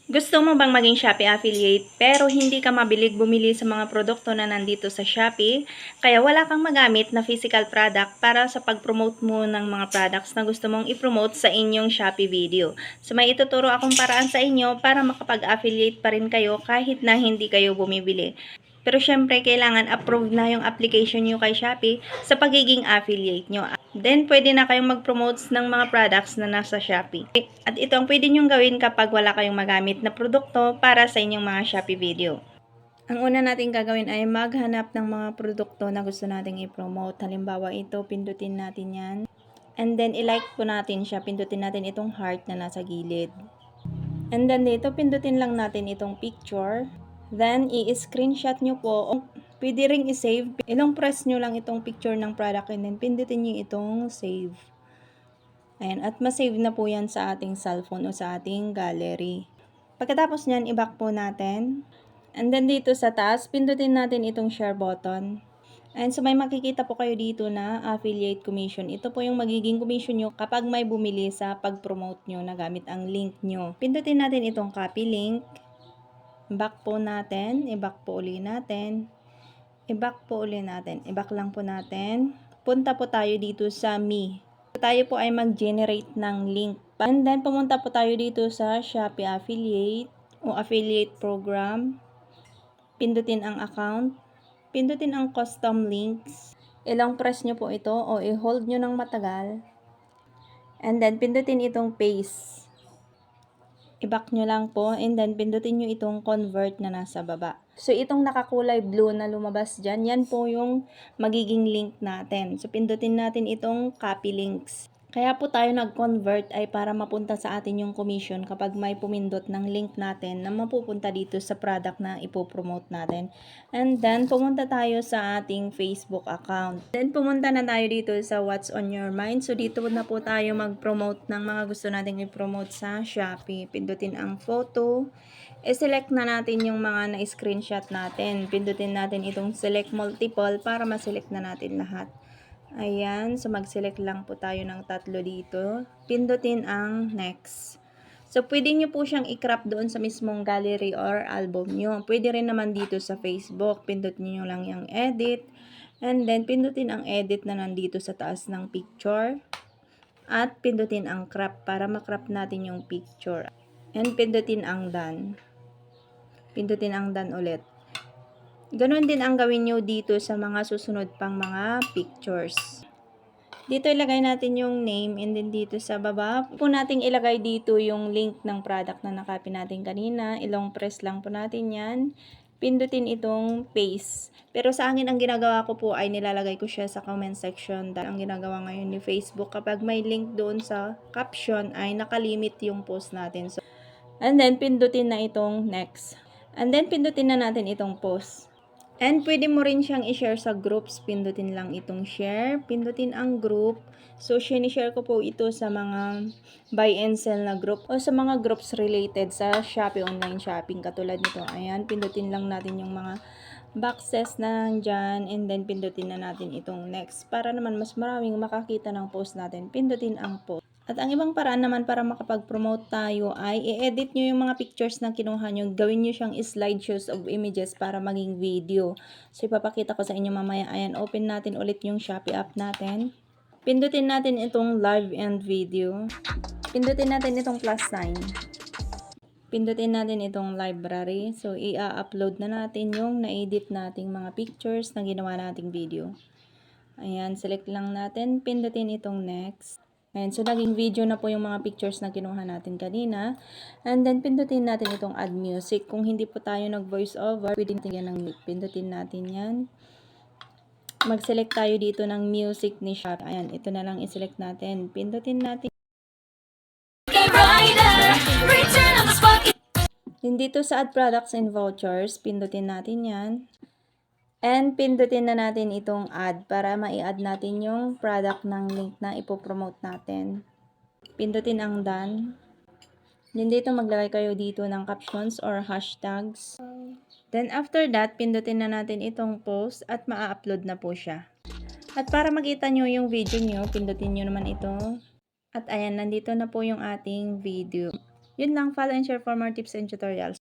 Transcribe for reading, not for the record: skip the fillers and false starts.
Gusto mo bang maging Shopee affiliate pero hindi ka mabilig bumili sa mga produkto na nandito sa Shopee? Kaya wala kang magamit na physical product para sa pag-promote mo ng mga products na gusto mong i-promote sa inyong Shopee video. So may ituturo akong paraan sa inyo para makapag-affiliate pa rin kayo kahit na hindi kayo bumibili. Pero syempre, kailangan approved na yung application nyo kay Shopee sa pagiging affiliate nyo. Then, pwede na kayong mag-promote ng mga products na nasa Shopee. At ito ang pwede nyong gawin kapag wala kayong magamit na produkto para sa inyong mga Shopee video. Ang una natin gagawin ay maghanap ng mga produkto na gusto nating i-promote. Halimbawa, ito, pindutin natin yan. And then, i-like po natin siya. Pindutin natin itong heart na nasa gilid. And then, dito, pindutin lang natin itong picture. Then, i-screenshot nyo po. Pwede ring i-save. Ilong press nyo lang itong picture ng product and then pindutin nyo itong save. Ayan, at masave na po yan sa ating cellphone o sa ating gallery. Pagkatapos nyan, i-back po natin. And then dito sa taas, pindutin natin itong share button. And so may makikita po kayo dito na affiliate commission. Ito po yung magiging commission nyo kapag may bumili sa pag-promote nyo na gamit ang link nyo. Pindutin natin itong copy link. Back po natin, i-back po uli natin. I-back po uli natin. I-back lang po natin. Punta po tayo dito sa Me. Tayo po ay mag-generate ng link. And then pumunta po tayo dito sa Shopee Affiliate o Affiliate Program. Pindutin ang account. Pindutin ang custom links. Ilang press nyo po ito o i-hold nyo ng matagal. And then pindutin itong paste. I-back nyo lang po and then pindutin nyo itong convert na nasa baba. So itong nakakulay blue na lumabas dyan, yan po yung magiging link natin. So pindutin natin itong copy links. Kaya po tayo nag-convert ay para mapunta sa atin yung commission kapag may pumindot ng link natin na mapupunta dito sa product na ipopromote natin. And then, pumunta tayo sa ating Facebook account. Then, pumunta na tayo dito sa What's on Your Mind. So, dito na po tayo mag-promote ng mga gusto nating i-promote sa Shopee. Pindutin ang photo. I-select na natin yung mga na-screenshot natin. Pindutin natin itong select multiple para ma-select na natin lahat. Ayan, so mag-select lang po tayo ng tatlo dito. Pindutin ang next. So, pwede nyo po siyang i-crop doon sa mismong gallery or album nyo. Pwede rin naman dito sa Facebook. Pindutin nyo lang yung edit. And then, pindutin ang edit na nandito sa taas ng picture. At pindutin ang crop para makrop natin yung picture. And pindutin ang done. Pindutin ang done ulit. Ganon din ang gawin nyo dito sa mga susunod pang mga pictures. Dito ilagay natin yung name and then dito sa baba po nating ilagay dito yung link ng product na nakopy natin kanina. Ilong press lang po natin yan. Pindutin itong paste. Pero sa akin ang ginagawa ko po ay nilalagay ko siya sa comment section. Dahil ang ginagawa ngayon ni Facebook kapag may link doon sa caption ay nakalimit yung post natin. So, and then pindutin na itong next. And then pindutin na natin itong post. And pwede mo rin siyang i-share sa groups. Pindutin lang itong share. Pindutin ang group. So, share ko po ito sa mga buy and sell na group o sa mga groups related sa Shopee online shopping. Katulad nito. Ayan, pindutin lang natin yung mga boxes na nandyan. And then, pindutin na natin itong next. Para naman mas maraming makakita ng post natin. Pindutin ang post. At ang ibang paraan naman para makapag-promote tayo ay i-edit nyo yung mga pictures na kinuha nyo. Gawin nyo siyang slideshows of images para maging video. So, ipapakita ko sa inyo mamaya. Ayan, open natin ulit yung Shopee app natin. Pindutin natin itong live and video. Pindutin natin itong plus sign. Pindutin natin itong library. So, i-upload na natin yung na-edit nating mga pictures na ginawa nating video. Ayan, select lang natin. Pindutin itong next. Ayan, so naging video na po yung mga pictures na kinuha natin kanina. And then, pindutin natin itong add music. Kung hindi po tayo nag-voice over, pwede natin yan ng music. Pindutin natin yan. Mag-select tayo dito ng music ni Shopee. Ayan, ito na lang i-select natin. Pindutin natin. Then, dito sa add products and vouchers, pindutin natin yan. And pindutin na natin itong add para mai-add natin yung product ng link na ipopromote natin. Pindutin ang done. Then dito maglagay kayo dito ng captions or hashtags. Then after that, pindutin na natin itong post at maa-upload na po siya. At para makita nyo yung video nyo, pindutin nyo naman ito. At ayan, nandito na po yung ating video. Yun lang, follow and share for more tips and tutorials.